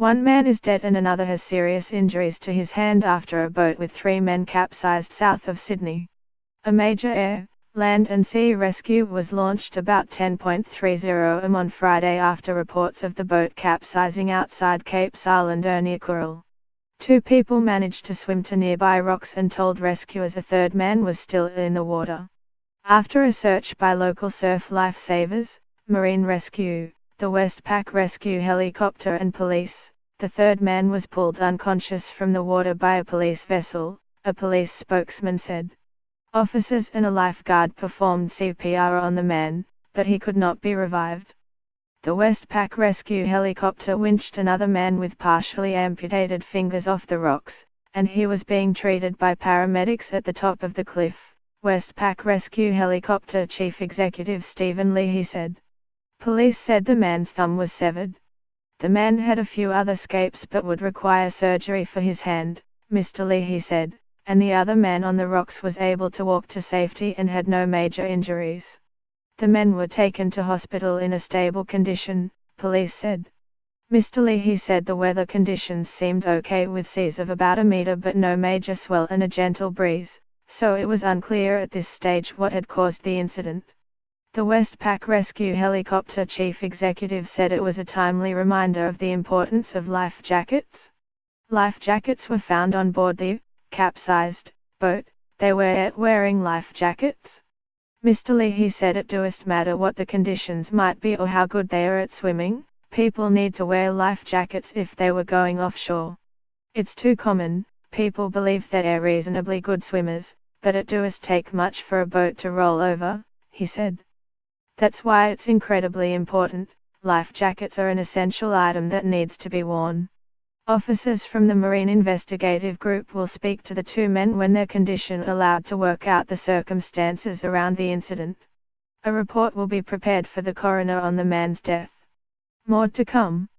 One man is dead and another has serious injuries to his hand after a boat with 3 men capsized south of Sydney. A major air, land and sea rescue was launched about 10:30 am on Friday after reports of the boat capsizing outside Cape's Island near Coral. 2 people managed to swim to nearby rocks and told rescuers a third man was still in the water. After a search by local surf lifesavers, marine rescue, the Westpac rescue helicopter and police, the third man was pulled unconscious from the water by a police vessel, a police spokesman said. Officers and a lifeguard performed CPR on the man, but he could not be revived. The Westpac rescue helicopter winched another man with partially amputated fingers off the rocks, and he was being treated by paramedics at the top of the cliff, Westpac rescue helicopter chief executive Stephen Leahy said. Police said the man's thumb was severed. The man had a few other scrapes but would require surgery for his hand, Mr. Leahy said, and the other man on the rocks was able to walk to safety and had no major injuries. The men were taken to hospital in a stable condition, police said. Mr. Leahy said the weather conditions seemed okay with seas of about a meter but no major swell and a gentle breeze, so it was unclear at this stage what had caused the incident. The Westpac rescue helicopter chief executive said it was a timely reminder of the importance of life jackets. Life jackets were found on board the capsized boat. They were wearing life jackets. Mr. Leahy said it doesn't matter what the conditions might be or how good they are at swimming, people need to wear life jackets if they were going offshore. It's too common, people believe that they're reasonably good swimmers, but it does take much for a boat to roll over, he said. That's why it's incredibly important, life jackets are an essential item that needs to be worn. Officers from the Marine Investigative Group will speak to the 2 men when their condition allowed to work out the circumstances around the incident. A report will be prepared for the coroner on the man's death. More to come.